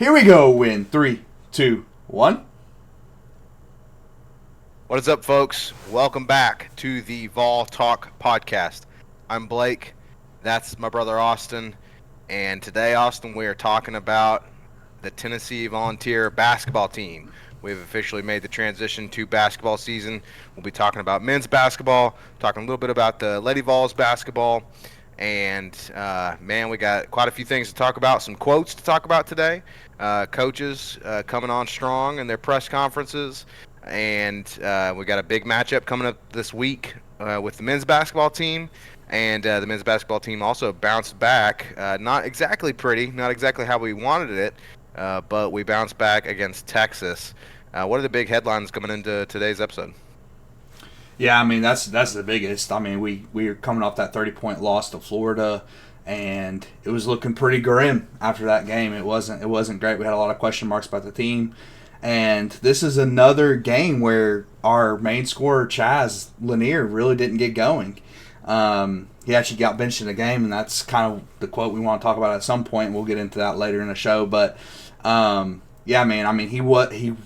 Here we go. In 3, 2, 1. What is up, folks? Welcome back to the Vol Talk podcast. I'm Blake. That's my brother Austin. And today, Austin, we are talking about the Tennessee Volunteer basketball team. We've officially made the transition to basketball season. We'll be talking about men's basketball, talking a little bit about the Lady Vols basketball. And, man, we got quite a few things to talk about, some quotes to talk about today. Coaches coming on strong in their press conferences. And we got a big matchup coming up this week with the men's basketball team. And the men's basketball team also bounced back. Not exactly pretty, not exactly how we wanted it, but we bounced back against Texas. What are the big headlines coming into today's episode? Yeah, I mean that's the biggest. I mean we were coming off that 30-point loss to Florida, and it was looking pretty grim after that game. It wasn't great. We had a lot of question marks about the team, and this is another game where our main scorer Chaz Lanier really didn't get going. He actually got benched in the game, and that's kind of the quote we want to talk about at some point. We'll get into that later in the show, but yeah, man. I mean, he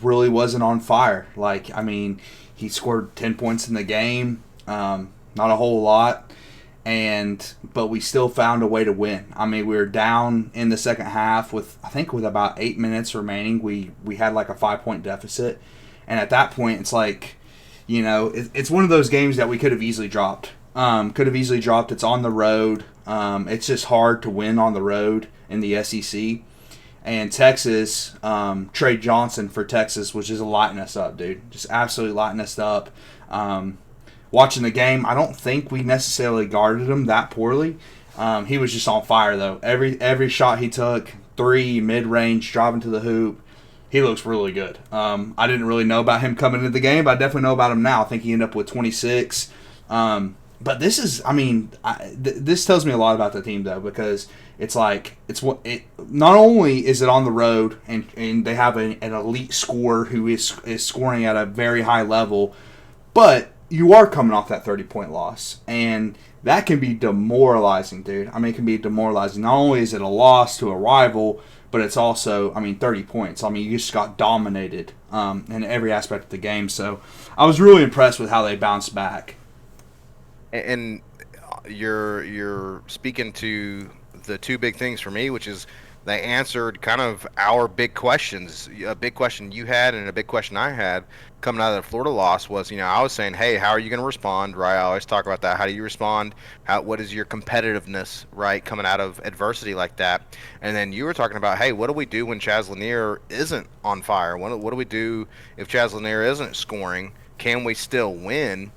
really wasn't on fire. Like, I mean, he scored 10 points in the game, not a whole lot, but we still found a way to win. I mean, we were down in the second half with about 8 minutes remaining. We had like a 5-point deficit, and at that point, it's like, it's one of those games that we could have easily dropped. It's on the road. It's just hard to win on the road in the SEC. And Texas, Trey Johnson for Texas was just lighting us up, dude. Just absolutely lighting us up. Watching the game, I don't think we necessarily guarded him that poorly. He was just on fire, though. Every shot he took, three, mid-range, driving to the hoop, he looks really good. I didn't really know about him coming into the game, but I definitely know about him now. I think he ended up with 26. But this is, I mean, this tells me a lot about the team, though, because not only is it on the road and they have an elite scorer who is scoring at a very high level, but you are coming off that 30-point loss, and that can be demoralizing, dude. I mean, it can be demoralizing. Not only is it a loss to a rival, but it's also, I mean, 30 points. I mean, you just got dominated in every aspect of the game. So I was really impressed with how they bounced back. And you're speaking to the two big things for me, which is they answered kind of our big questions. A big question you had and a big question I had coming out of the Florida loss was, I was saying, hey, how are you going to respond, right? I always talk about that. How do you respond? What is your competitiveness, right, coming out of adversity like that? And then you were talking about, hey, what do we do when Chaz Lanier isn't on fire? What do we do if Chaz Lanier isn't scoring? Can we still win?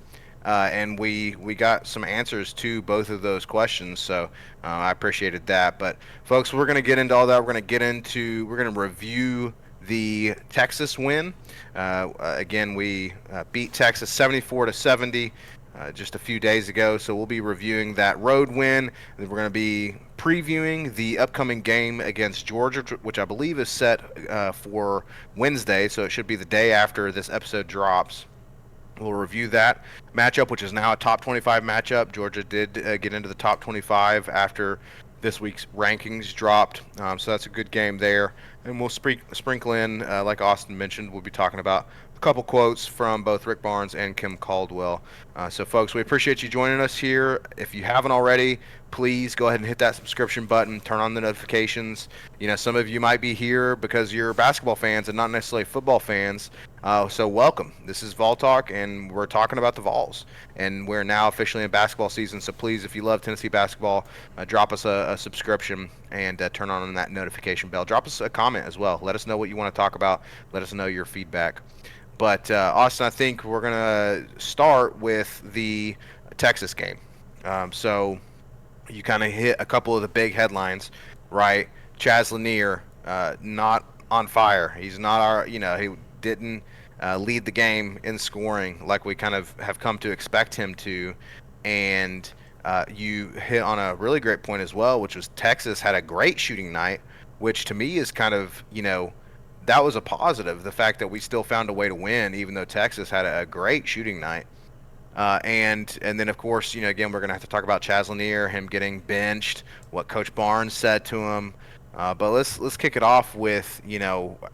And we got some answers to both of those questions, so I appreciated that. But folks, we're going to get into all that. We're going to review the Texas win. Again, we beat Texas 74-70 just a few days ago, so we'll be reviewing that road win. And we're going to be previewing the upcoming game against Georgia, which I believe is set for Wednesday, so it should be the day after this episode drops. We'll review that matchup, which is now a top 25 matchup. Georgia did get into the top 25 after this week's rankings dropped, so that's a good game there. And we'll sprinkle in, like Austin mentioned, we'll be talking about a couple quotes from both Rick Barnes and Kim Caldwell. So, folks, we appreciate you joining us here. If you haven't already, please go ahead and hit that subscription button, turn on the notifications. Some of you might be here because you're basketball fans and not necessarily football fans. So welcome. This is Vol Talk, and we're talking about the Vols. And we're now officially in basketball season, so please, if you love Tennessee basketball, drop us a subscription and turn on that notification bell. Drop us a comment as well. Let us know what you want to talk about. Let us know your feedback. But, Austin, I think we're going to start with the Texas game. So you kind of hit a couple of the big headlines, right? Chaz Lanier, not on fire. He's not he didn't lead the game in scoring like we kind of have come to expect him to. And you hit on a really great point as well, which was Texas had a great shooting night, which to me is kind of, that was a positive. The fact that we still found a way to win, even though Texas had a great shooting night. And then, of course, again, we're going to have to talk about Chaz Lanier, him getting benched, what Coach Barnes said to him. But let's kick it off with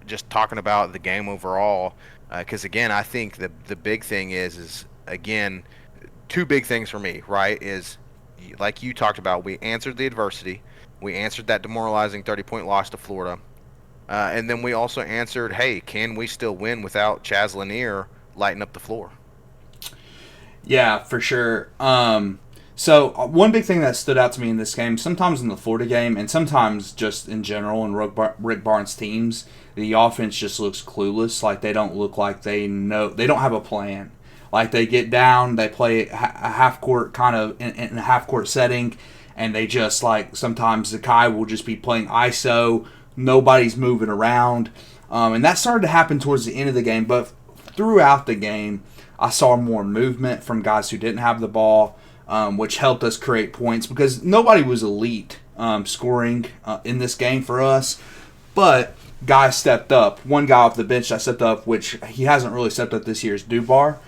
just talking about the game overall, because again I think the big thing is again two big things for me, right? Is like you talked about, we answered the adversity, we answered that demoralizing 30-point loss to Florida, and then we also answered, hey, can we still win without Chaz Lanier lighting up the floor? Yeah, for sure. So one big thing that stood out to me in this game, sometimes in the Florida game, and sometimes just in general in Rick Barnes' teams, the offense just looks clueless. Like they don't look like they know. They don't have a plan. Like they get down, they play a half court kind of in a half court setting, and they just like sometimes Zakai will just be playing ISO. Nobody's moving around, and that started to happen towards the end of the game. But throughout the game, I saw more movement from guys who didn't have the ball, which helped us create points because nobody was elite scoring in this game for us. But guys stepped up. One guy off the bench that stepped up, which he hasn't really stepped up this year, is Dubar.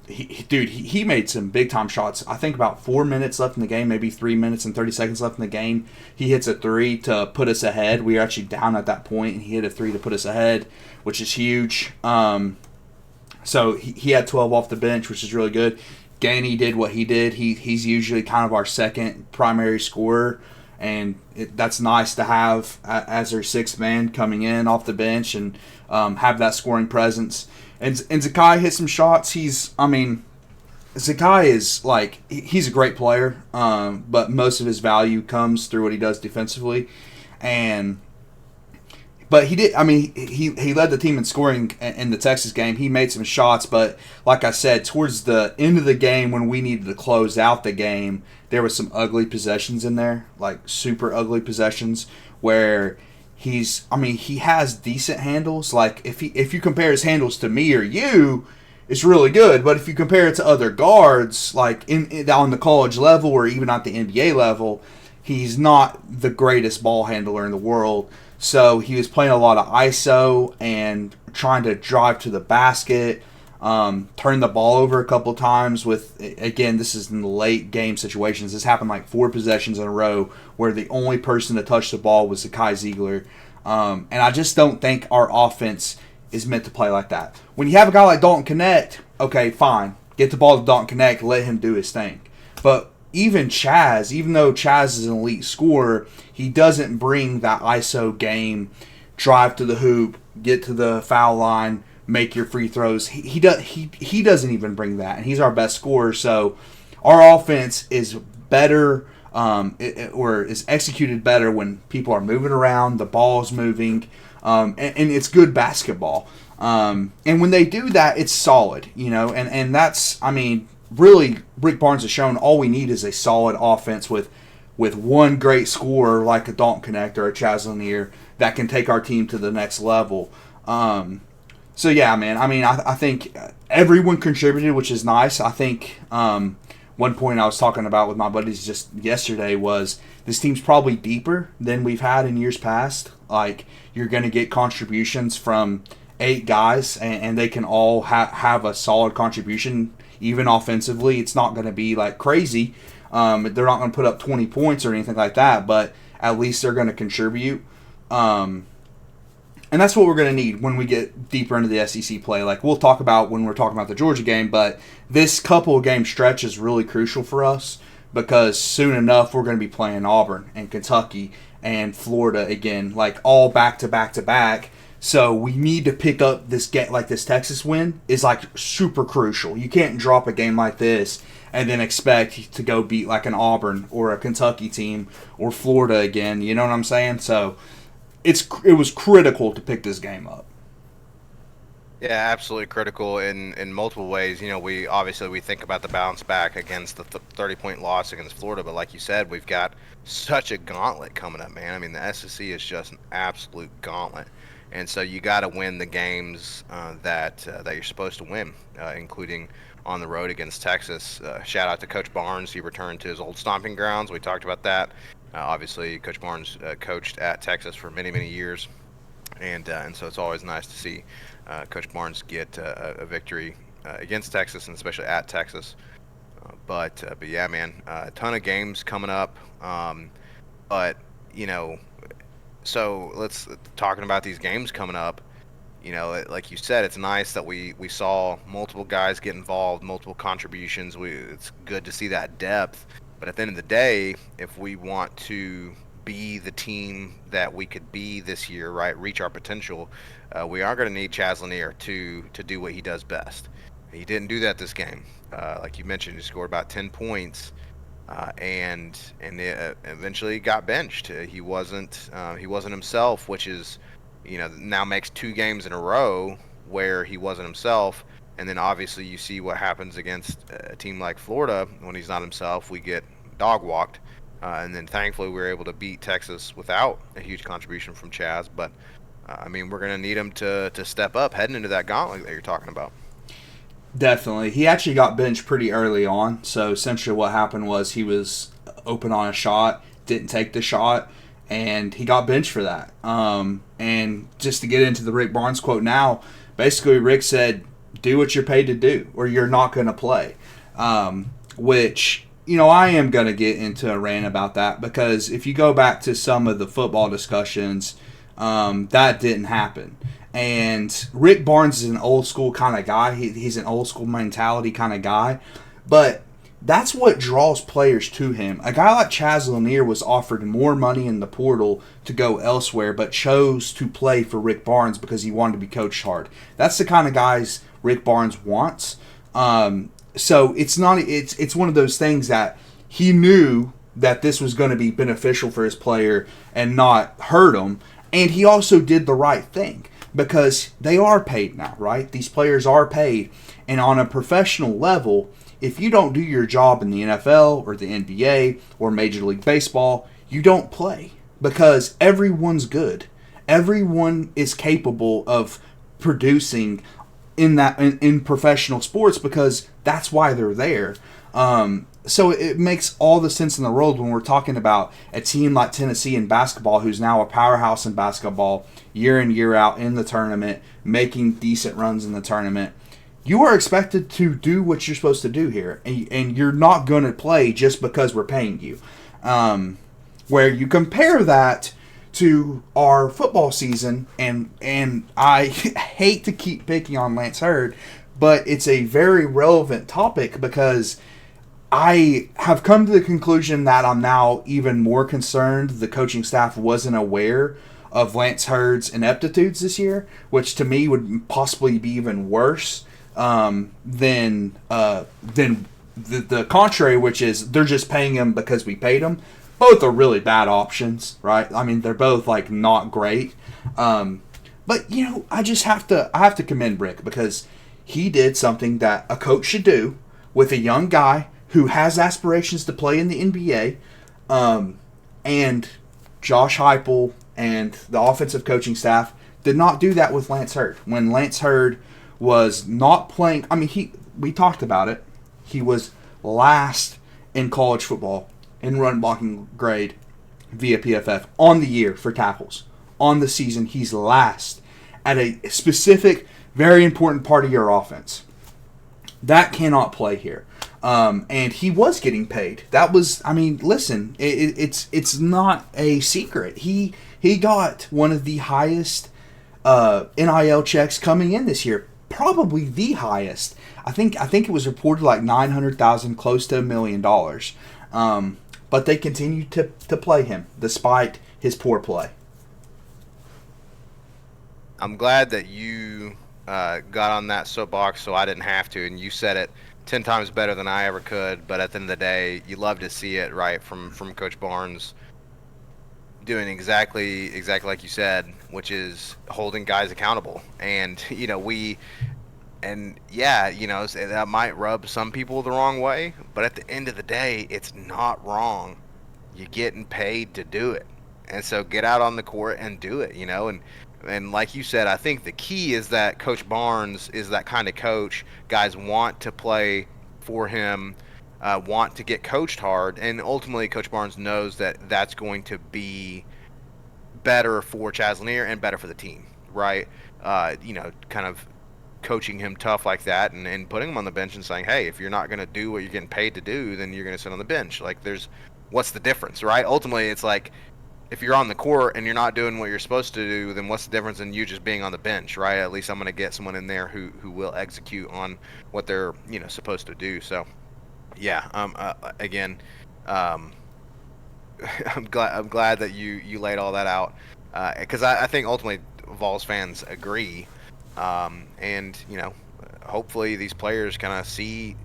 He made some big time shots. I think about 4 minutes left in the game, maybe 3 minutes and 30 seconds left in the game. He hits a three to put us ahead. We were actually down at that point, and he hit a three to put us ahead, which is huge. So he had 12 off the bench, which is really good. Gainey did what he did. He's usually kind of our second primary scorer, and that's nice to have as our sixth man coming in off the bench and have that scoring presence. And Zakai hit some shots. Zakai is like he's a great player, but most of his value comes through what he does defensively, and but he did. I mean, he led the team in scoring in the Texas game. He made some shots, but like I said, towards the end of the game when we needed to close out the game, there was some ugly possessions in there, like super ugly possessions where he has decent handles. Like if you compare his handles to me or you, it's really good. But if you compare it to other guards, like on the college level or even at the NBA level, he's not the greatest ball handler in the world. So he was playing a lot of ISO and trying to drive to the basket, turn the ball over a couple times. Again, this is in the late game situations. This happened like 4 possessions in a row where the only person to touch the ball was Zakai Ziegler. And I just don't think our offense is meant to play like that. When you have a guy like Dalton Connect, okay, fine. Get the ball to Dalton Connect, let him do his thing. But even Chaz, even though Chaz is an elite scorer, he doesn't bring that ISO game, drive to the hoop, get to the foul line, make your free throws. He doesn't even bring that, and he's our best scorer. So our offense is better, or is executed better when people are moving around, the ball's moving, and it's good basketball. And when they do that, it's solid, and that's, really, Rick Barnes has shown all we need is a solid offense with one great scorer like a Dalton Connect or a Chaz Lanier that can take our team to the next level. So yeah, man. I think everyone contributed, which is nice. I think one point I was talking about with my buddies just yesterday was this team's probably deeper than we've had in years past. Like you're going to get contributions from 8 guys, and they can all have a solid contribution. Even offensively, it's not going to be like crazy. They're not going to put up 20 points or anything like that, but at least they're going to contribute. And that's what we're going to need when we get deeper into the SEC play. Like we'll talk about when we're talking about the Georgia game, but this couple of game stretch is really crucial for us because soon enough we're going to be playing Auburn and Kentucky and Florida again, like all back to back to back. So we need to pick up this this Texas win is like super crucial. You can't drop a game like this and then expect to go beat like an Auburn or a Kentucky team or Florida again. You know what I'm saying? So it was critical to pick this game up. Yeah, absolutely critical in multiple ways. We think about the bounce back against the 30-point loss against Florida, but like you said, we've got such a gauntlet coming up, man. The SEC is just an absolute gauntlet. And so you got to win the games that you're supposed to win, including on the road against Texas. Shout out to Coach Barnes. He returned to his old stomping grounds. We talked about that. Obviously, Coach Barnes coached at Texas for many, many years. And so it's always nice to see Coach Barnes get a victory against Texas, and especially at Texas. But yeah, man, a ton of games coming up. But So let's talking about these games coming up. Like you said, it's nice that we saw multiple guys get involved, multiple contributions. It's good to see that depth. But at the end of the day, if we want to be the team that we could be this year, right, reach our potential, we are going to need Chaz Lanier to do what he does best. He didn't do that this game. Like you mentioned, he scored about 10 points, and eventually got benched. He wasn't himself, which is, now makes 2 games in a row where he wasn't himself. And then obviously you see what happens against a team like Florida when he's not himself. We get dog walked, and then thankfully we were able to beat Texas without a huge contribution from Chaz. But I mean, we're going to need him to step up heading into that gauntlet that you're talking about. Definitely. He actually got benched pretty early on. So essentially what happened was he was open on a shot, didn't take the shot, and he got benched for that. And just to get into the Rick Barnes quote now, basically Rick said, do what you're paid to do or you're not going to play. Which, I am going to get into a rant about that because if you go back to some of the football discussions, that didn't happen. And Rick Barnes is an old school kind of guy. He's an old school mentality kind of guy. But that's what draws players to him. A guy like Chaz Lanier was offered more money in the portal to go elsewhere, but chose to play for Rick Barnes because he wanted to be coached hard. That's the kind of guys Rick Barnes wants. So it's one of those things that he knew that this was going to be beneficial for his player and not hurt him. And he also did the right thing because they are paid now, right? These players are paid. And on a professional level, if you don't do your job in the NFL or the NBA or Major League Baseball, you don't play because everyone's good. Everyone is capable of producing in professional sports because that's why they're there. So it makes all the sense in the world when we're talking about a team like Tennessee in basketball, who's now a powerhouse in basketball, year in, year out in the tournament, making decent runs in the tournament. You are expected to do what you're supposed to do here, and you're not going to play just because we're paying you. Where you compare that to our football season, and I hate to keep picking on Lance Hurd, but it's a very relevant topic because I have come to the conclusion that I'm now even more concerned the coaching staff wasn't aware of Lance Hurd's ineptitudes this year, which to me would possibly be even worse than the contrary, which is they're just paying him because we paid him. Both are really bad options, right? I mean, they're both like not great. But I have to commend Rick because he did something that a coach should do with a young guy who has aspirations to play in the NBA, and Josh Heupel and the offensive coaching staff did not do that with Lance Hurd. When Lance Hurd was not playing, I mean, we talked about it. He was last in college football in run blocking grade via PFF on the year for tackles. On the season, he's last at a specific, very important part of your offense. That cannot play here. And he was getting paid. That was, I mean, listen, it's not a secret. He got one of the highest NIL checks coming in this year, probably the highest. I think it was reported like $900,000, close to $1 million. But they continued to play him despite his poor play. I'm glad that you got on that soapbox so I didn't have to, and you said it 10 times better than I ever could. But at the end of the day, you love to see it, right, from Coach Barnes doing exactly like you said, which is holding guys accountable. And that might rub some people the wrong way, but at the end of the day, it's not wrong. You're getting paid to do it, and so get out on the court and do it. And like you said, I think the key is that Coach Barnes is that kind of coach. Guys want to play for him, want to get coached hard, and ultimately Coach Barnes knows that that's going to be better for Chaz Lanier and better for the team, right? Kind of coaching him tough like that and putting him on the bench and saying, hey, if you're not going to do what you're getting paid to do, then you're going to sit on the bench. Like, what's the difference, right? Ultimately, it's like, if you're on the court and you're not doing what you're supposed to do, then what's the difference in you just being on the bench, right? At least I'm going to get someone in there who will execute on what they're supposed to do. So yeah, again, um, I'm glad that you laid all that out, because I think ultimately Vols fans agree, and hopefully these players kind of see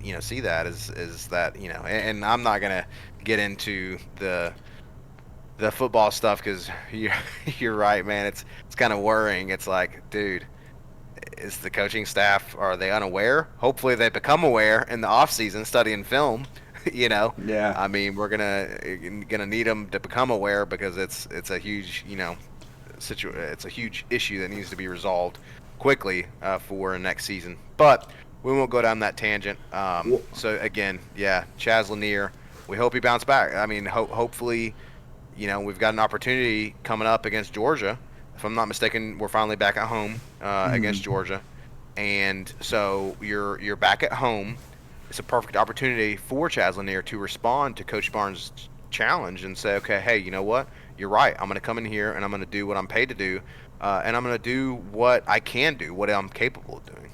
that is that and I'm not gonna get into the football stuff because you're right, man. It's kind of worrying. It's like, dude, is the coaching staff, are they unaware? Hopefully they become aware in the off season studying film. you know, Yeah. I mean, we're gonna need them to become aware because it's a huge it's a huge issue that needs to be resolved quickly for next season. But we won't go down that tangent. Well, So again, yeah, Chaz Lanier. We hope he bounce back. I mean, hopefully, we've got an opportunity coming up against Georgia. If I'm not mistaken, we're finally back at home against Georgia, and so you're back at home. It's a perfect opportunity for Chaz Lanier to respond to Coach Barnes' challenge and say, okay, hey, you know what? You're right. I'm going to come in here and I'm going to do what I'm paid to do, and I'm going to do what I can do, what I'm capable of doing.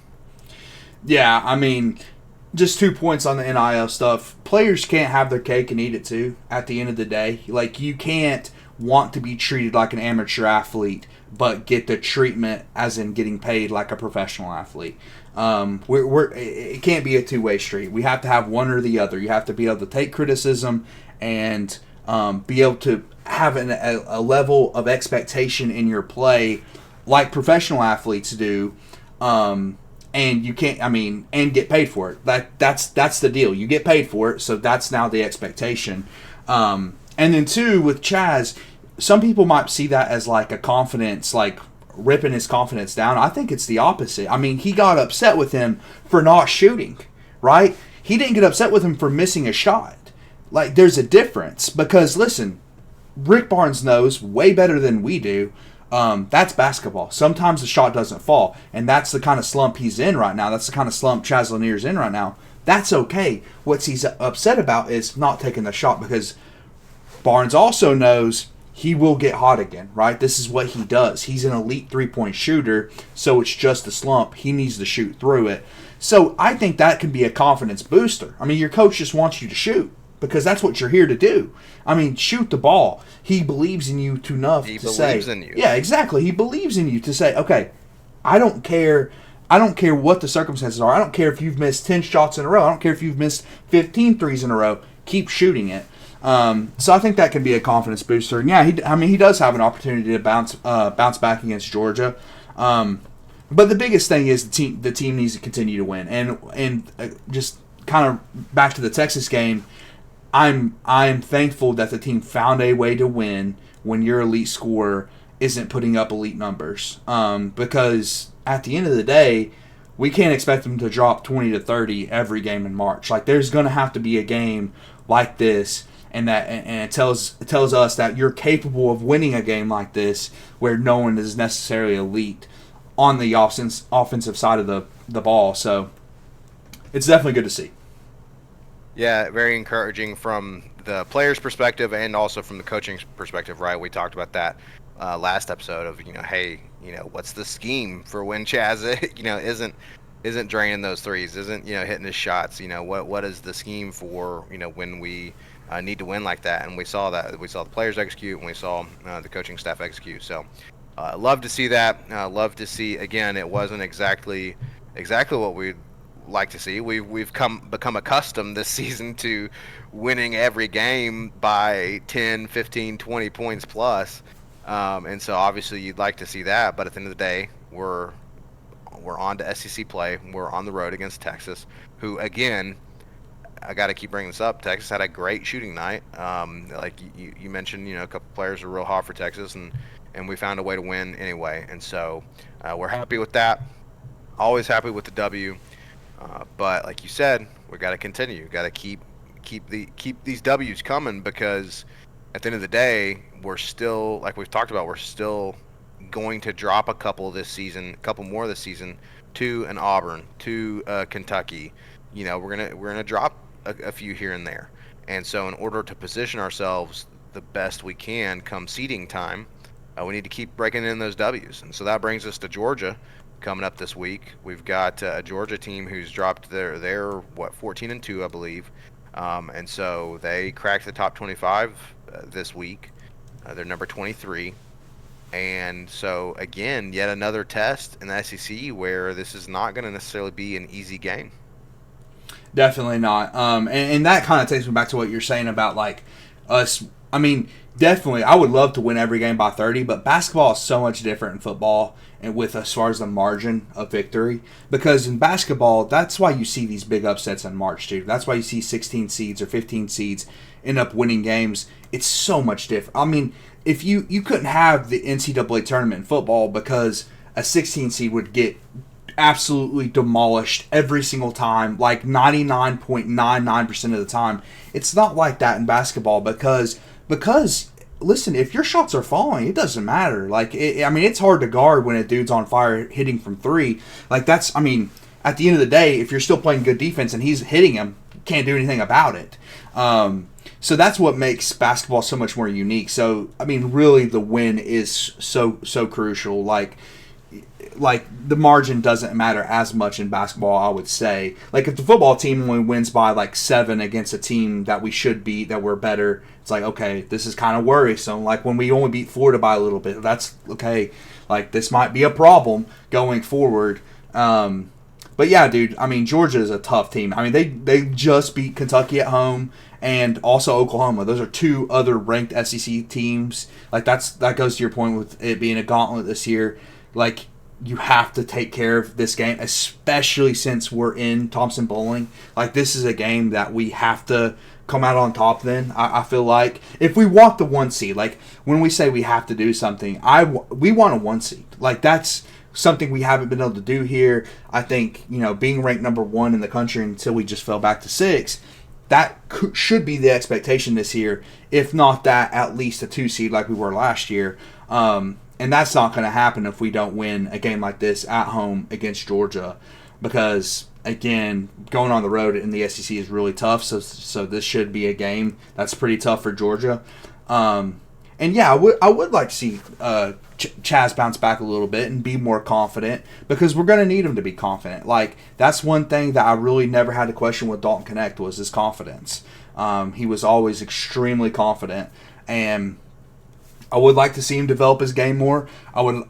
yeah, I mean, just 2 points on the NIL stuff. Players can't have their cake and eat it too. At the end of the day, like you can't want to be treated like an amateur athlete, but get the treatment as in getting paid like a professional athlete. It can't be a two-way street. We have to have one or the other. You have to be able to take criticism and be able to have a level of expectation in your play like professional athletes do. And you can't, I mean, and get paid for it. That's the deal. You get paid for it, so that's now the expectation. And then two, with Chaz, some people might see that as like a confidence, like ripping his confidence down. I think it's the opposite. I mean, he got upset with him for not shooting, right? He didn't get upset with him for missing a shot. Like, there's a difference because listen, Rick Barnes knows way better than we do. That's basketball. Sometimes the shot doesn't fall, and that's the kind of slump he's in right now. That's the kind of slump Chaz Lanier's in right now. That's okay. What he's upset about is not taking the shot because Barnes also knows he will get hot again, right? This is what he does. He's an elite three-point shooter, so it's just a slump. He needs to shoot through it. So I think that can be a confidence booster. I mean, your coach just wants you to shoot because that's what you're here to do. I mean, shoot the ball. He believes in you enough to say, believes in you. Yeah, exactly. He believes in you to say, okay, I don't care. I don't care what the circumstances are. I don't care if you've missed 10 shots in a row. I don't care if you've missed 15 threes in a row. Keep shooting it. So I think that can be a confidence booster. And yeah, he does have an opportunity to bounce back against Georgia. But the biggest thing is the team needs to continue to win. And just kind of back to the Texas game, I'm thankful that the team found a way to win when your elite scorer isn't putting up elite numbers. Because at the end of the day, we can't expect them to drop 20 to 30 every game in March. Like, there's going to have to be a game like this, and it tells us that you're capable of winning a game like this where no one is necessarily elite on the offensive side of the ball. So it's definitely good to see. Yeah, very encouraging from the player's perspective and also from the coaching perspective, right? We talked about that last episode of, hey, what's the scheme for when Chaz, isn't draining those threes, isn't, hitting his shots, what is the scheme for, when we need to win like that? And we saw that. We saw the players execute and we saw the coaching staff execute. So love to see that. Love to see, again, it wasn't exactly what we like to see. We've become accustomed this season to winning every game by 10, 15, 20 points plus. And so obviously you'd like to see that, but at the end of the day, we're on to SEC play. We're on the road against Texas, who, again, I got to keep bringing this up. Texas had a great shooting night. Like you mentioned, a couple players are real hot for Texas, and we found a way to win anyway. And so we're happy with that. Always happy with the W. But like you said, we got to continue. Got to keep these W's coming because at the end of the day, we're still, like we've talked about, we're still going to drop a couple more this season to an Auburn, to Kentucky. We're gonna drop a few here and there. And so in order to position ourselves the best we can come seeding time. We need to keep breaking in those W's, and so that brings us to Georgia coming up this week. We've got a Georgia team who's dropped their 14-2, I believe, and so they cracked the top 25 this week. They're number 23. And so, again, yet another test in the SEC where this is not going to necessarily be an easy game. Definitely not. And that kind of takes me back to what you're saying about like us. I mean, definitely, I would love to win every game by 30, but basketball is so much different in football and with as far as the margin of victory. Because in basketball, that's why you see these big upsets in March, dude. That's why you see 16 seeds or 15 seeds end up winning games. It's so much different. I mean, if you couldn't have the NCAA tournament in football because a 16 seed would get absolutely demolished every single time, like 99.99% of the time. It's not like that in basketball because listen, if your shots are falling, it doesn't matter. Like I mean, it's hard to guard when a dude's on fire hitting from three. Like that's, I mean, at the end of the day, if you're still playing good defense and he's hitting him, you can't do anything about it. So that's what makes basketball so much more unique. So I mean, really, the win is so crucial. Like the margin doesn't matter as much in basketball, I would say. Like if the football team only wins by like 7 against a team that we should beat, that we're better, it's like, okay, this is kind of worrisome. Like when we only beat Florida by a little bit, that's okay. Like this might be a problem going forward. But yeah, dude, I mean Georgia is a tough team. I mean they just beat Kentucky at home and also Oklahoma. Those are two other ranked SEC teams. Like that goes to your point with it being a gauntlet this year. Like you have to take care of this game, especially since we're in Thompson Bowling. Like, this is a game that we have to come out on top then. I feel like if we want the 1 seed, like when we say we have to do something, we want a 1 seed. Like, that's something we haven't been able to do here. I think, being ranked number 1 in the country until we just fell back to 6, that should be the expectation this year. If not that, at least a 2 seed like we were last year. And that's not going to happen if we don't win a game like this at home against Georgia, because again, going on the road in the SEC is really tough. So this should be a game that's pretty tough for Georgia. And yeah, I would like to see Chaz bounce back a little bit and be more confident, because we're going to need him to be confident. Like that's one thing that I really never had to question with Dalton Connect was his confidence. He was always extremely confident, and I would like to see him develop his game more. I would.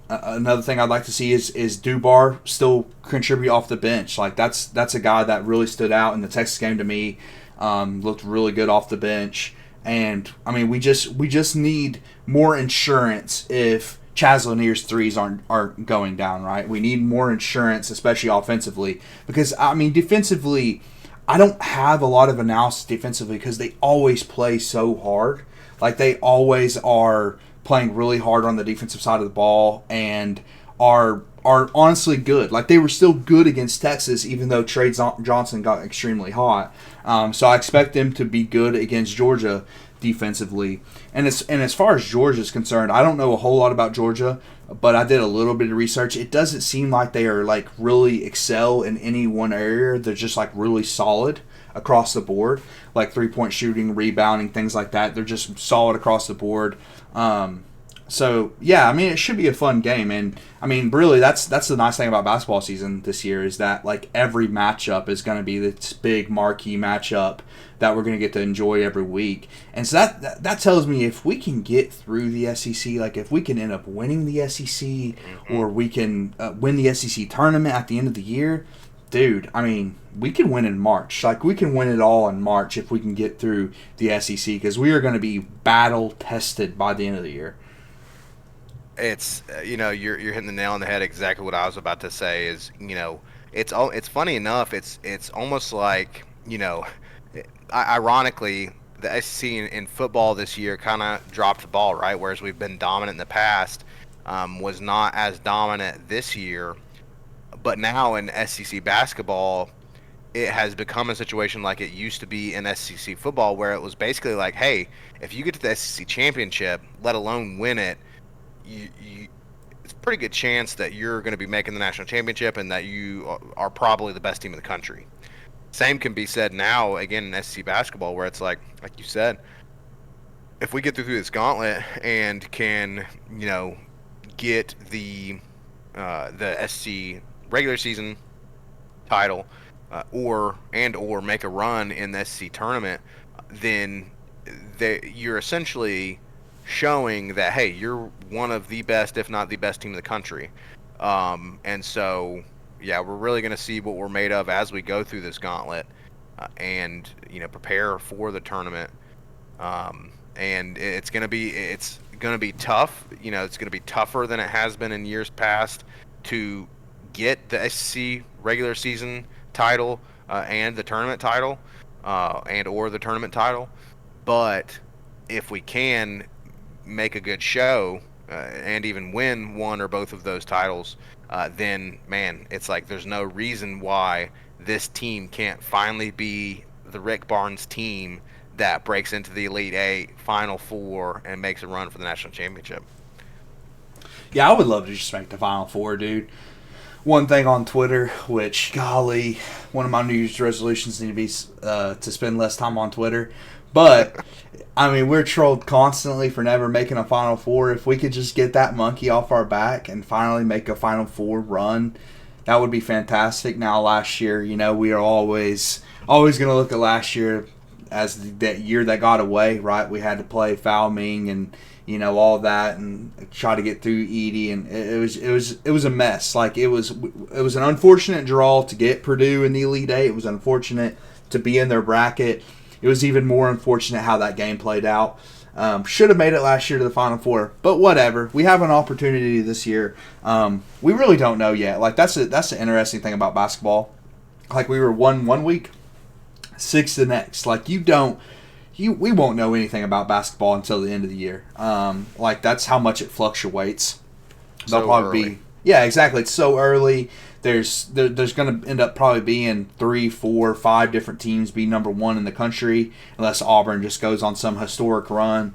Another thing I'd like to see is Dubar still contribute off the bench. Like that's a guy that really stood out in the Texas game to me. Looked really good off the bench, and I mean we just need more insurance if Chaz Lanier's threes aren't going down, right? We need more insurance, especially offensively, because I mean defensively, I don't have a lot of analysis defensively because they always play so hard. Like they always are playing really hard on the defensive side of the ball and are honestly good. Like they were still good against Texas, even though Trey Johnson got extremely hot. So I expect them to be good against Georgia defensively. And as far as Georgia is concerned, I don't know a whole lot about Georgia, but I did a little bit of research. It doesn't seem like they are like really excel in any one area. They're just like really solid across the board, like 3-point shooting, rebounding, things like that. They're just solid across the board. So yeah, I mean it should be a fun game, and I mean really that's the nice thing about basketball season this year is that like every matchup is going to be this big marquee matchup that we're going to get to enjoy every week. And so that tells me if we can get through the SEC, like if we can end up winning the SEC, or we can win the SEC tournament at the end of the year, dude, I mean, we can win in March. Like, we can win it all in March if we can get through the SEC, because we are going to be battle-tested by the end of the year. It's you're hitting the nail on the head. Exactly what I was about to say is it's funny enough. It's almost like ironically the SEC in football this year kind of dropped the ball, right? Whereas we've been dominant in the past, was not as dominant this year. But now in SEC basketball, it has become a situation like it used to be in SEC football, where it was basically like, hey, if you get to the SEC championship, let alone win it, it's a pretty good chance that you're going to be making the national championship and that you are probably the best team in the country. Same can be said now, again, in SEC basketball, where it's like you said, if we get through this gauntlet and can, get the SC regular season title, or make a run in the SC tournament, then you're essentially showing that, hey, you're one of the best, if not the best team in the country. And so, yeah, we're really going to see what we're made of as we go through this gauntlet, and prepare for the tournament. And it's going to be tough. It's going to be tougher than it has been in years past to get the SEC regular season title, and the tournament title, and or the tournament title. But if we can make a good show, and even win one or both of those titles, then man, it's like there's no reason why this team can't finally be the Rick Barnes team that breaks into the Elite Eight, Final Four, and makes a run for the national championship. Yeah, I would love to just make the Final Four, dude. One thing on Twitter, which, golly, one of my New Year's resolutions need to be to spend less time on Twitter. But, I mean, we're trolled constantly for never making a Final Four. If we could just get that monkey off our back and finally make a Final Four run, that would be fantastic. Now, last year, we are always going to look at last year as that year that got away, right? We had to play Foul Ming and all that, and try to get through Edie, and it was a mess. Like it was an unfortunate draw to get Purdue in the Elite Eight. It was unfortunate to be in their bracket. It was even more unfortunate how that game played out. Should have made it last year to the Final Four, but whatever. We have an opportunity this year. We really don't know yet. Like that's the interesting thing about basketball. Like we were 1 week, 6 the next. Like we won't know anything about basketball until the end of the year. Like that's how much it fluctuates. They'll probably early. be, yeah, exactly. It's so early. There's going to end up probably being 3, 4, 5 different teams be number one in the country, unless Auburn just goes on some historic run.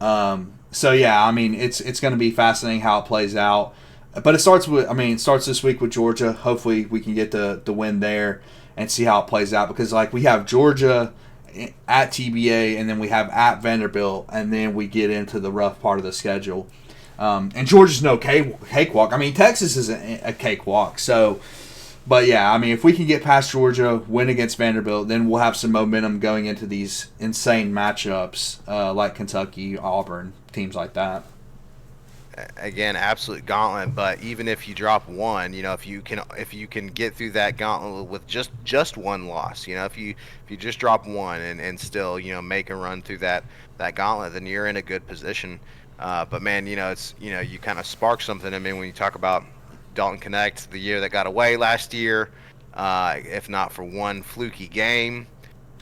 So yeah, I mean it's going to be fascinating how it plays out. But it starts this week with Georgia. Hopefully we can get the win there and see how it plays out, because like we have Georgia at TBA, and then we have at Vanderbilt, and then we get into the rough part of the schedule. And Georgia's no cakewalk. I mean, Texas isn't a cakewalk. So, but yeah, I mean, if we can get past Georgia, win against Vanderbilt, then we'll have some momentum going into these insane matchups, like Kentucky, Auburn, teams like that. Again, absolute gauntlet. But even if you drop one, if you can get through that gauntlet with just one loss, if you just drop one and still make a run through that gauntlet, then you're in a good position. But man, it's you kind of spark something in me when you talk about Dalton Connect, the year that got away last year. If not for one fluky game,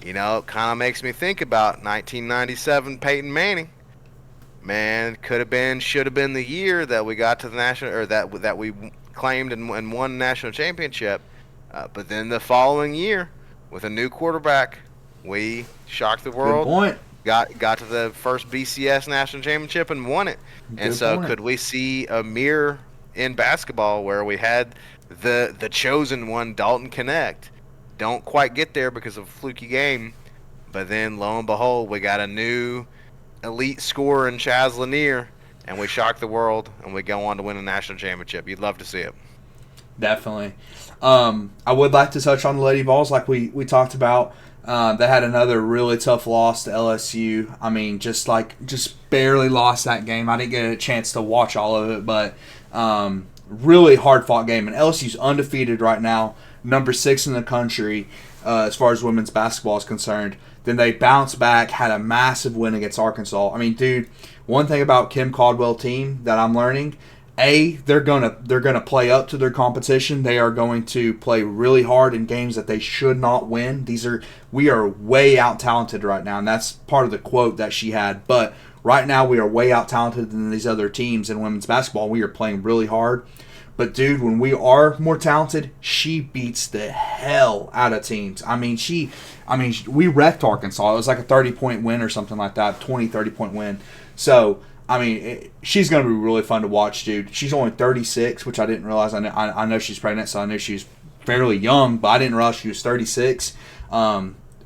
it kind of makes me think about 1997 Peyton Manning. Man, should have been the year that we got to the national, or that we claimed and won the national championship. But then the following year, with a new quarterback, we shocked the world. Good point. Got to the first BCS national championship and won it. And so, could we see a mirror in basketball where we had the chosen one, Dalton Connect, don't quite get there because of a fluky game, but then lo and behold, we got a new elite scorer in Chaz Lanier, and we shock the world, and we go on to win a national championship. You'd love to see it. Definitely. I would like to touch on the Lady Vols, like we talked about. They had another really tough loss to LSU. I mean, just barely lost that game. I didn't get a chance to watch all of it, but really hard fought game. And LSU's undefeated right now, number 6 in the country as far as women's basketball is concerned. Then they bounced back, had a massive win against Arkansas. I mean, dude, one thing about Kim Caldwell team that I'm learning, they're gonna play up to their competition. They are going to play really hard in games that they should not win. We are way out talented right now, and that's part of the quote that she had. But right now, we are way out talented than these other teams in women's basketball. We are playing really hard. But dude, when we are more talented, she beats the hell out of teams. We wrecked Arkansas. It was like a 30-point win or something like that, 30-point win. So, she's going to be really fun to watch, dude. She's only 36, which I didn't realize. I know she's pregnant, so I knew she was fairly young, but I didn't realize she was 36.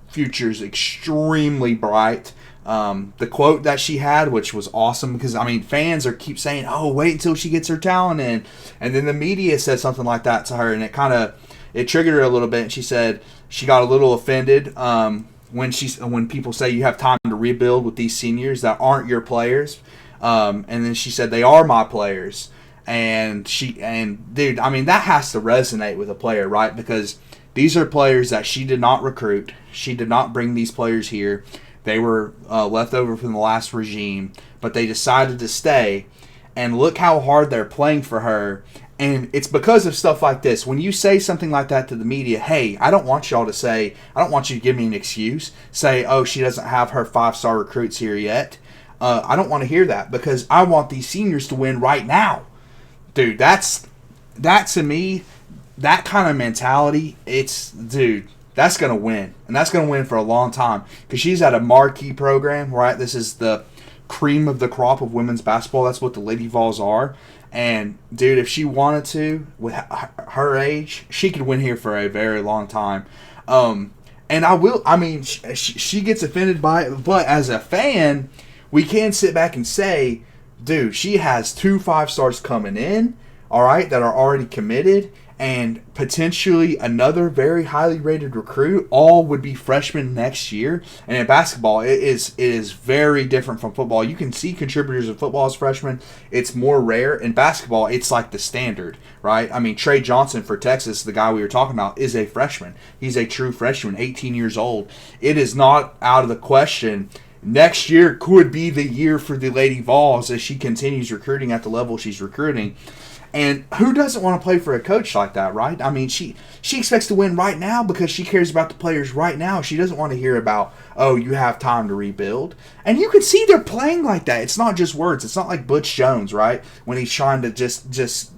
Future's extremely bright. The quote that she had, which was awesome, because I mean, fans are keep saying, "Oh, wait until she gets her talent in," and then the media said something like that to her, and it triggered her a little bit. And she said she got a little offended when people say you have time to rebuild with these seniors that aren't your players, and then she said they are my players, and dude, I mean that has to resonate with a player, right? Because these are players that she did not recruit. She did not bring these players here. They were left over from the last regime, but they decided to stay. And look how hard they're playing for her. And it's because of stuff like this. When you say something like that to the media, hey, I don't want y'all to say, I don't want you to give me an excuse. Say, oh, she doesn't have her 5-star recruits here yet. I don't want to hear that, because I want these seniors to win right now. Dude, that to me, that kind of mentality, dude, that's going to win. And that's going to win for a long time, because she's at a marquee program, right? This is the cream of the crop of women's basketball. That's what the Lady Vols are. And, dude, if she wanted to, with her age, she could win here for a very long time. And I mean, she gets offended by it, but as a fan, we can sit back and say, dude, she has 2 5-stars coming in, all right, that are already committed, and potentially another very highly rated recruit. All would be freshmen next year. And in basketball, it is very different from football. You can see contributors in football as freshmen. It's more rare. In basketball, it's like the standard, right? I mean, Trey Johnson for Texas, the guy we were talking about, is a freshman. He's a true freshman, 18 years old. It is not out of the question. Next year could be the year for the Lady Vols as she continues recruiting at the level she's recruiting. And who doesn't want to play for a coach like that, right? I mean, she expects to win right now because she cares about the players right now. She doesn't want to hear about, oh, you have time to rebuild. And you can see they're playing like that. It's not just words. It's not like Butch Jones, right? When he's trying to just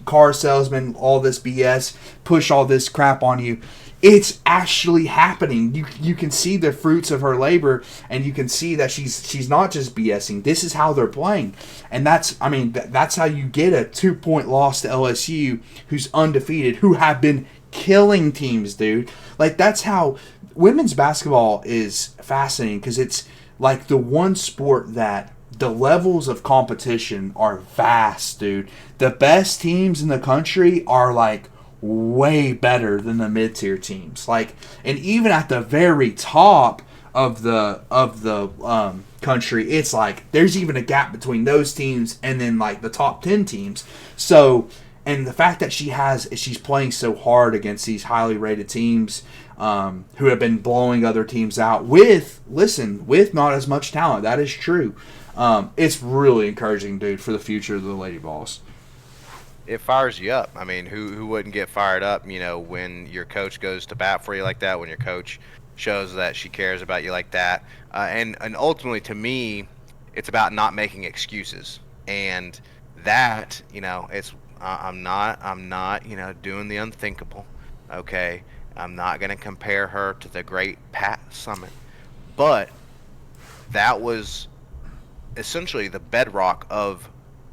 car salesman, all this BS, push all this crap on you. It's actually happening. You can see the fruits of her labor, and you can see that she's not just BSing. This is how they're playing, and that's how you get a 2-point loss to LSU, who's undefeated, who have been killing teams, dude. Like, that's how women's basketball is fascinating, because it's like the one sport that the levels of competition are vast, dude. The best teams in the country are like way better than the mid-tier teams. Like, and even at the very top of the country, it's like there's even a gap between those teams and then like the top 10 teams. So, and the fact that she's playing so hard against these highly rated teams who have been blowing other teams out with not as much talent. That is true. It's really encouraging, dude, for the future of the Lady Vols. It fires you up. I mean, who wouldn't get fired up, when your coach goes to bat for you like that, when your coach shows that she cares about you like that. And ultimately, to me, it's about not making excuses. And that, it's I'm not, doing the unthinkable. Okay, I'm not going to compare her to the great Pat Summitt, but that was essentially the bedrock of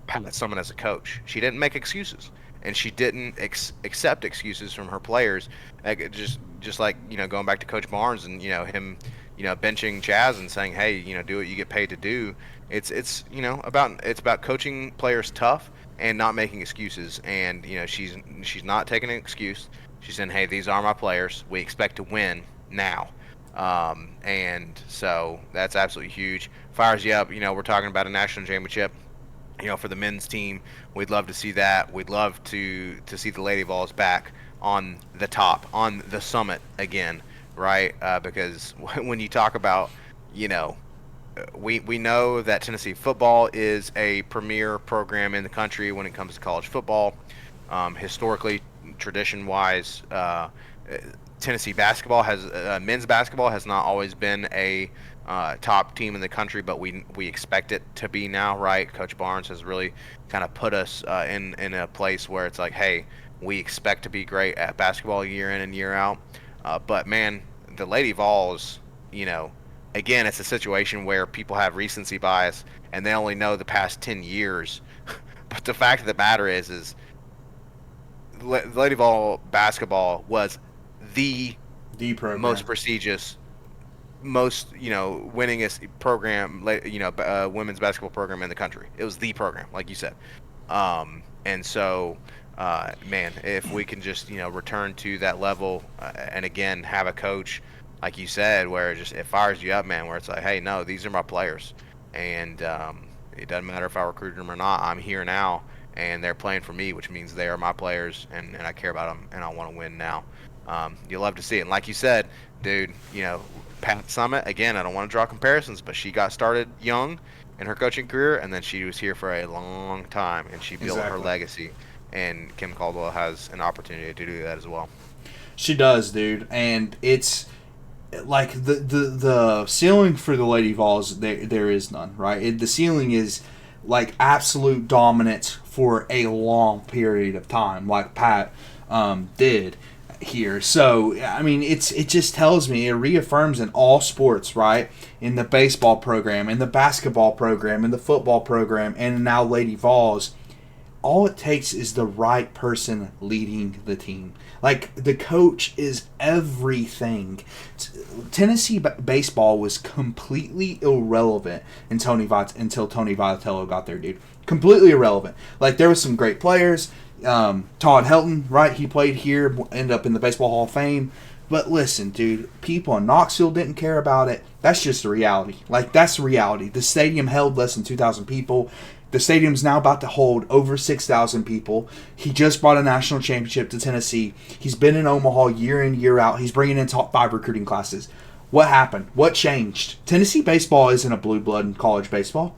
Pat Summitt as a coach. She didn't make excuses, and she didn't accept excuses from her players. Like, just like going back to Coach Barnes and him benching Chaz and saying, hey, do what you get paid to do. It's about coaching players tough and not making excuses. And she's not taking an excuse. She's saying, hey, these are my players. We expect to win now. And so that's absolutely huge. Fires you up. We're talking about a national championship. For the men's team, we'd love to see that. We'd love to see the Lady Vols back on the top, on the summit again, right? Because when you talk about, we know that Tennessee football is a premier program in the country when it comes to college football. Historically, tradition-wise, Tennessee basketball men's basketball has not always been a top team in the country, but we expect it to be now, right? Coach Barnes has really kind of put us in a place where it's like, hey, we expect to be great at basketball year in and year out. But man, the Lady Vols, again, it's a situation where people have recency bias and they only know the past 10 years. But the fact of the matter is Lady Vol basketball was the program. most prestigious most, winningest program, women's basketball program in the country. It was the program, like you said. And so, man, if we can just, return to that level, and again have a coach, like you said, where it fires you up, man, where it's like, hey, no, these are my players, and it doesn't matter if I recruited them or not. I'm here now, and they're playing for me, which means they are my players, and I care about them, and I want to win now. You love to see it. And like you said, dude, Pat Summit, again, I don't want to draw comparisons, but she got started young in her coaching career, and then she was here for a long time, and she built her Exactly. legacy. And Kim Caldwell has an opportunity to do that as well. She does, dude, and it's like the ceiling for the Lady Vols. There is none, right? The ceiling is like absolute dominance for a long period of time, like Pat did here. So I mean, it just tells me, it reaffirms in all sports, right? In the baseball program, in the basketball program, in the football program, and now Lady Vols, all it takes is the right person leading the team. Like, the coach is everything. Tennessee baseball was completely irrelevant until Tony Vitello got there, dude. Completely irrelevant. Like, there was some great players. Todd Helton, right? He played here, ended up in the Baseball Hall of Fame. But listen, dude, people in Knoxville didn't care about it. That's just the reality. Like, that's the reality. The stadium held less than 2,000 people. The stadium's now about to hold over 6,000 people. He just brought a national championship to Tennessee. He's been in Omaha year in, year out. He's bringing in top 5 recruiting classes. What happened? What changed? Tennessee baseball isn't a blue blood in college baseball.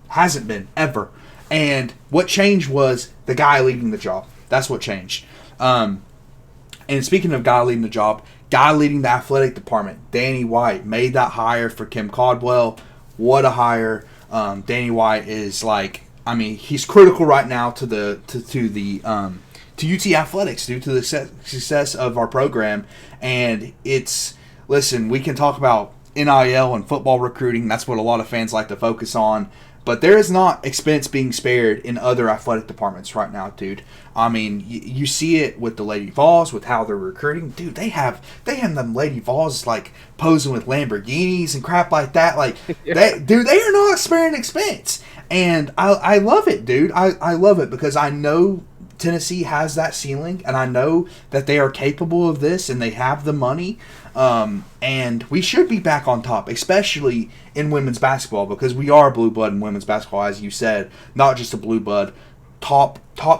Hasn't been, ever. And what changed was the guy leading the job. That's what changed. And speaking of guy leading the job, guy leading the athletic department, Danny White, made that hire for Kim Caldwell. What a hire. Danny White is like, I mean, he's critical right now to UT athletics due to the success of our program. And listen, we can talk about NIL and football recruiting. That's what a lot of fans like to focus on. But there is not expense being spared in other athletic departments right now, dude. I mean, you see it with the Lady Vols, with how they're recruiting. Dude, they have them Lady Vols like posing with Lamborghinis and crap like that. Like, they are not sparing expense. And I love it, dude. I love it because I know Tennessee has that ceiling, and I know that they are capable of this, and they have the money. And we should be back on top, especially in women's basketball, because we are blue blood in women's basketball, as you said, not just a blue blood, top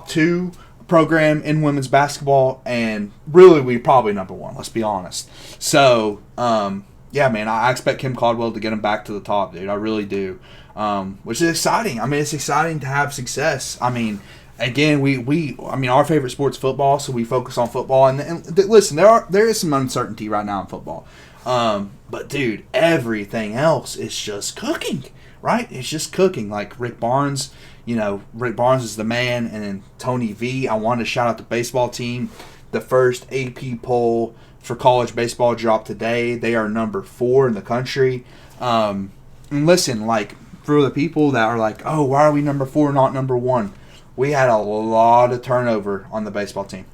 2 program in women's basketball, and really we probably number 1. Let's be honest. So yeah, man, I expect Kim Caldwell to get him back to the top, dude. I really do, which is exciting. I mean, it's exciting to have success. I mean, again, I mean, our favorite sport's football, so we focus on football. And listen, there is some uncertainty right now in football, but dude, everything else is just cooking, right? It's just cooking. Like Rick Barnes, Rick Barnes is the man, and then Tony V. I wanted to shout out the baseball team. The first AP poll for college baseball dropped today. They are number 4 in the country. And listen, like, for the people that are like, oh, why are we number 4, not number 1? We had a lot of turnover on the baseball team.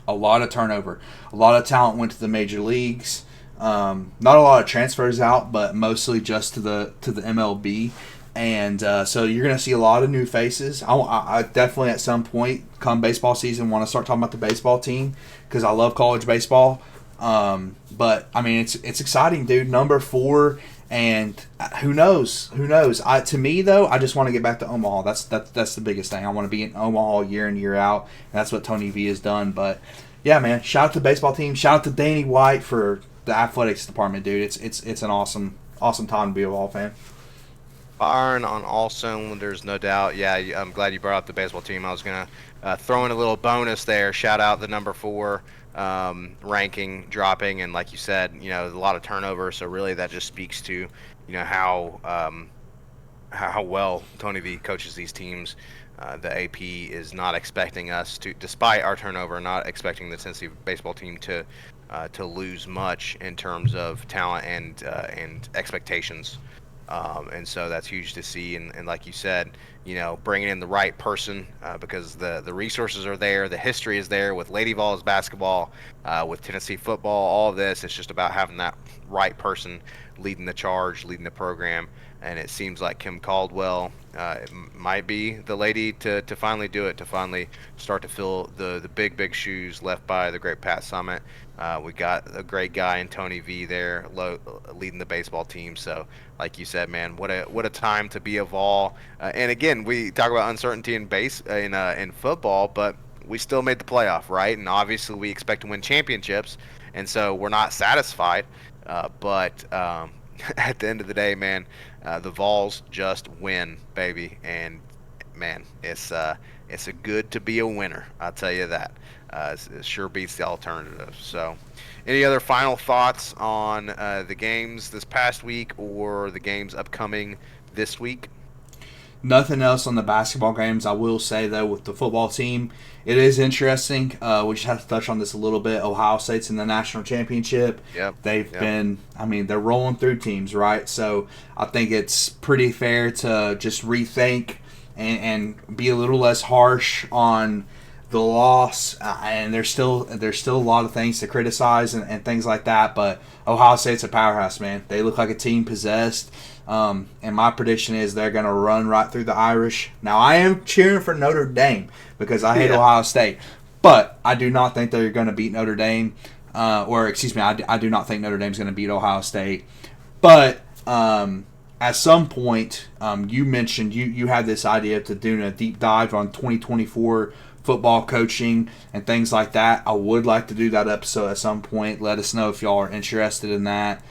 A lot of turnover. A lot of talent went to the major leagues. Not a lot of transfers out, but mostly just to the MLB. And so you're going to see a lot of new faces. I definitely at some point come baseball season want to start talking about the baseball team because I love college baseball. But I mean, it's exciting, dude. Number 4. And who knows? Who knows? To me though, I just want to get back to Omaha. That's the biggest thing. I want to be in Omaha year in, year out. And that's what Tony V has done. But yeah, man, shout out to the baseball team. Shout out to Danny White for the athletics department, dude. It's an awesome time to be a Vol fan. Firing on all cylinders, no doubt. Yeah, I'm glad you brought up the baseball team. I was gonna throw in a little bonus there. Shout out the number 4 ranking dropping, and like you said, a lot of turnover. So really, that just speaks to how well Tony V coaches these teams. The AP is not expecting us to, despite our turnover, not expecting the Tennessee baseball team to lose much in terms of talent and expectations. And so that's huge to see. And like you said, bringing in the right person because the resources are there, the history is there with Lady Vols basketball, with Tennessee football, all of this. It's just about having that right person leading the charge, leading the program. And it seems like Kim Caldwell might be the lady to finally do it, to finally start to fill the big shoes left by the great Pat Summit. We got a great guy in Tony V there leading the baseball team. So, like you said, man, what a time to be a Vol. And again, we talk about uncertainty in football, but we still made the playoff, right? And obviously, we expect to win championships, and so we're not satisfied. But at the end of the day, man, the Vols just win, baby, and man, it's a good to be a winner. I'll tell you that. It sure beats the alternative. So, any other final thoughts on the games this past week or the games upcoming this week? Nothing else on the basketball games. I will say though, with the football team, it is interesting. We just have to touch on this a little bit. Ohio State's in the national championship. Yep. They've Yep. been, I mean, they're rolling through teams, right? So I think it's pretty fair to just rethink and be a little less harsh on the loss. And there's still a lot of things to criticize and things like that. But Ohio State's a powerhouse, man. They look like a team possessed. And my prediction is they're going to run right through the Irish. Now, I am cheering for Notre Dame because I hate Ohio State. But I do not think they're going to beat Notre Dame. Or, excuse me, I do not think Notre Dame's going to beat Ohio State. But at some point, you mentioned you had this idea to do a deep dive on 2024 football coaching and things like that. I would like to do that episode at some point. Let us know if y'all are interested in that.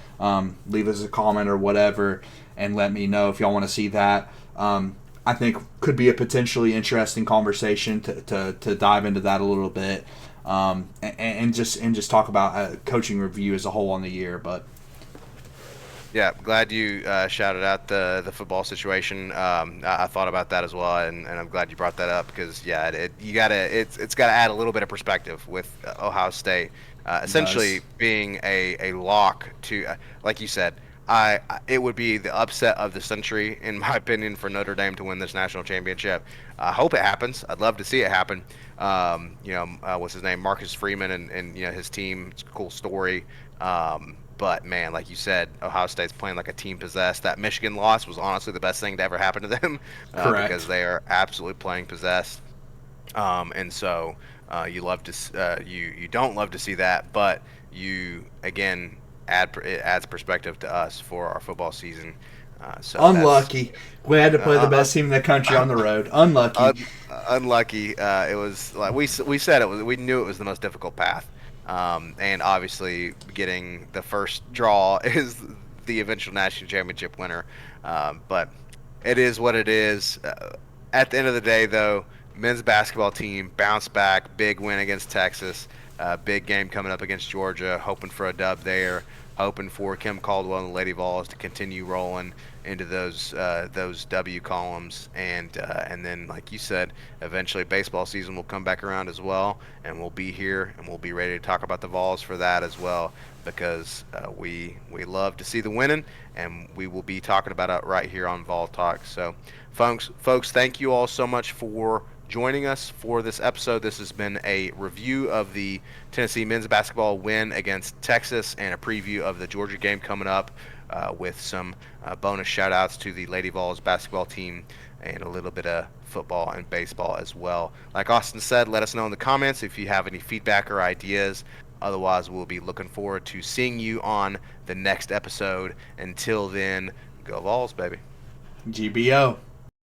Leave us a comment or whatever and let me know if y'all want to see that. I think could be a potentially interesting conversation to dive into that a little bit, and just talk about a coaching review as a whole on the year. But Yeah, glad you shouted out the football situation. I thought about that as well, and I'm glad you brought that up because it's got to add a little bit of perspective with Ohio State, essentially being a lock to, like you said, it would be the upset of the century in my opinion for Notre Dame to win this national championship. I hope it happens. I'd love to see it happen. What's his name, Marcus Freeman, and his team. It's a cool story. But man, like you said, Ohio State's playing like a team possessed. That Michigan loss was honestly the best thing to ever happen to them because they are absolutely playing possessed. And so you love to you don't love to see that, but you again it adds perspective to us for our football season. So unlucky, we had to play the best team in the country on the road. Unlucky. Unlucky. It was like we said it was. We knew it was the most difficult path. And obviously, getting the first draw is the eventual national championship winner. But it is what it is. At the end of the day, though, men's basketball team bounced back, big win against Texas, big game coming up against Georgia, hoping for a dub there, hoping for Kim Caldwell and the Lady Vols to continue rolling into those W columns, and then, like you said, eventually baseball season will come back around as well, and we'll be here and we'll be ready to talk about the Vols for that as well, because we love to see the winning, and we will be talking about it right here on Vol Talk. So, folks, thank you all so much for joining us for this episode. This has been a review of the Tennessee men's basketball win against Texas and a preview of the Georgia game coming up, with some bonus shout outs to the Lady Vols basketball team and a little bit of football and baseball as well. Like Austin said, let us know in the comments if you have any feedback or ideas. Otherwise, we'll be looking forward to seeing you on the next episode. Until then, go Vols, baby. GBO.